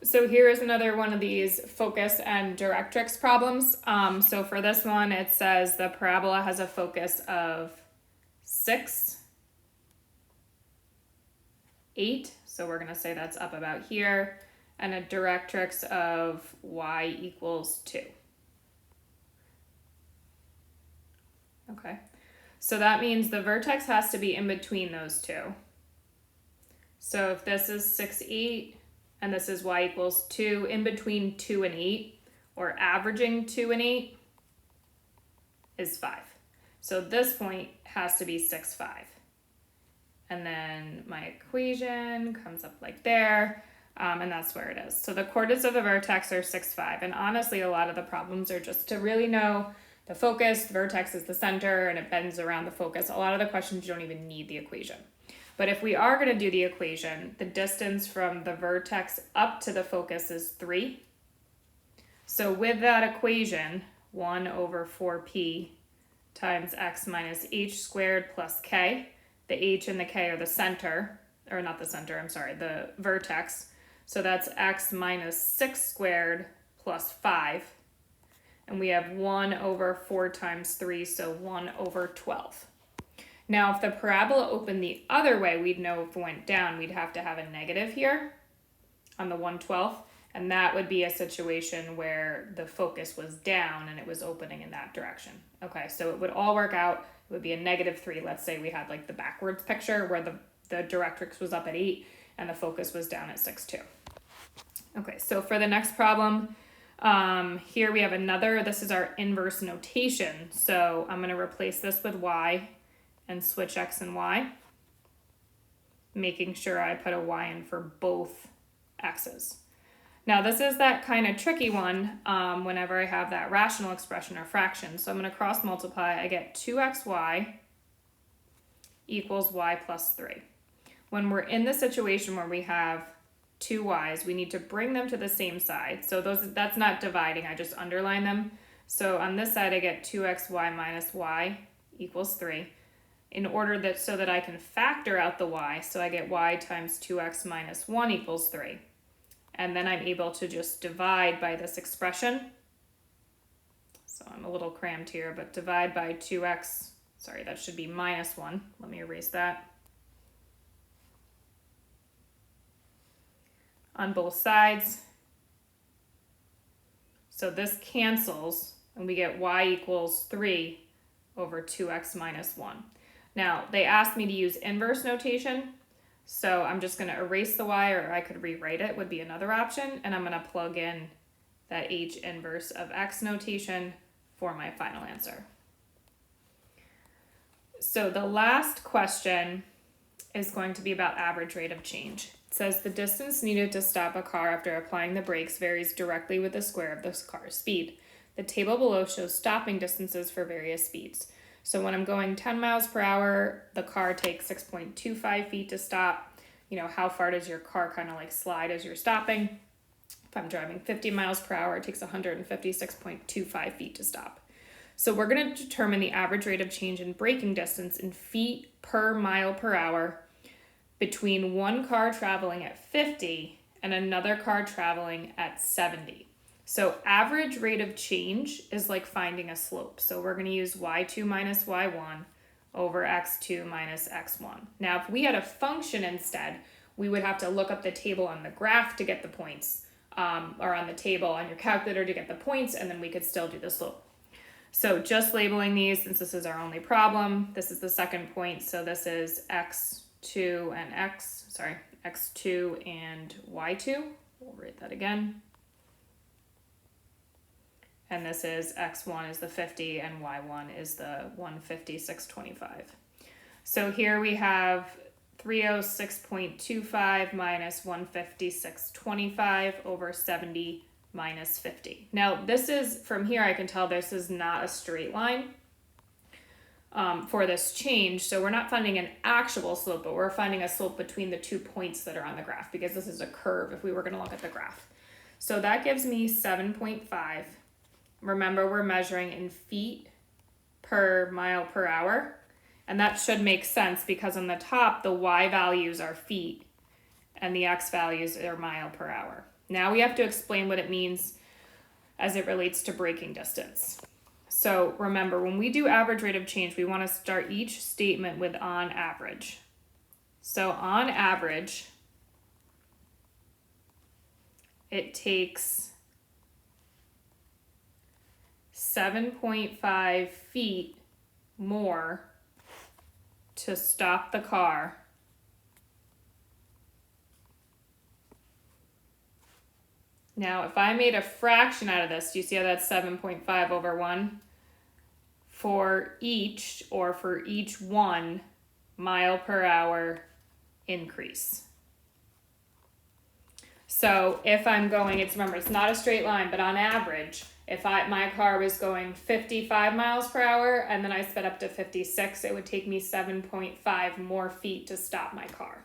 So here is another one of these focus and directrix problems. So for this one, it says the parabola has a focus of 6, 8. So we're going to say that's up about here. And a directrix of y equals 2. Okay. So that means the vertex has to be in between those two. So if this is 6, 8, and this is y equals 2, in between 2 and 8, or averaging 2 and 8, is 5. So this point has to be 6, 5. And then my equation comes up like there, and that's where it is. So the coordinates of the vertex are 6, 5. And honestly, a lot of the problems are just to really know the focus. The vertex is the center, and it bends around the focus. A lot of the questions you don't even need the equation. But if we are going to do the equation, the distance from the vertex up to the focus is 3. So with that equation, 1 over 4p times x minus h squared plus k. The h and the k are the center, or not the center, I'm sorry, the vertex. So that's x minus 6 squared plus 5. And we have 1 over 4 times 3, so 1 over 12. Now, if the parabola opened the other way, we'd know if it went down, we'd have to have a negative here on the 1/12. And that would be a situation where the focus was down and it was opening in that direction. Okay, so it would all work out. It would be a -3. Let's say we had like the backwards picture where the directrix was up at 8 and the focus was down at 6, 2. Okay, so for the next problem, here we have another, this is our inverse notation. So I'm going to replace this with y and switch x and y, making sure I put a y in for both x's. Now this is that kind of tricky one whenever I have that rational expression or fraction. So I'm going to cross multiply. I get 2xy equals y plus 3. When we're in the situation where we have two y's, we need to bring them to the same side. So that's not dividing, I just underline them. So on this side I get 2xy minus y equals 3. In order that so that I can factor out the y, so I get y times 2x minus 1 equals 3. And then I'm able to just divide by this expression. So I'm a little crammed here, but divide by 2x, sorry, that should be minus 1. Let me erase that. On both sides. So this cancels, and we get y equals 3 over 2x minus 1. Now, they asked me to use inverse notation, so I'm just going to erase the y, or I could rewrite it, would be another option, and I'm going to plug in that h inverse of x notation for my final answer. So the last question is going to be about average rate of change. It says the distance needed to stop a car after applying the brakes varies directly with the square of this car's speed. The table below shows stopping distances for various speeds. So when I'm going 10 miles per hour, the car takes 6.25 feet to stop. You know, how far does your car kind of like slide as you're stopping? If I'm driving 50 miles per hour, it takes 156.25 feet to stop. So we're going to determine the average rate of change in braking distance in feet per mile per hour between one car traveling at 50 and another car traveling at 70. So average rate of change is like finding a slope. So we're going to use y2 minus y1 over x2 minus x1. Now, if we had a function instead, we would have to look up the table on the graph to get the points, or on the table on your calculator to get the points, and then we could still do the slope. So just labeling these, since this is our only problem, this is the second point. So this is x2 and x2 and y2. We'll write that again. And this is x1 is the 50 and y1 is the 156.25. So here we have 306.25 minus 156.25 over 70 minus 50. Now this is, from here I can tell this is not a straight line for this change. So we're not finding an actual slope, but we're finding a slope between the 2 points that are on the graph, because this is a curve if we were going to look at the graph. So that gives me 7.5. Remember, we're measuring in feet per mile per hour, and that should make sense because on the top, the y values are feet and the x values are mile per hour. Now we have to explain what it means as it relates to braking distance. So remember, when we do average rate of change, we want to start each statement with on average. So on average, it takes 7.5 feet more to stop the car Now, if I made a fraction out of this, do you see how that's 7.5 over 1? For each 1 mile per hour increase. So if I'm going, remember, it's not a straight line, but on average, if my car was going 55 miles per hour and then I sped up to 56, it would take me 7.5 more feet to stop my car.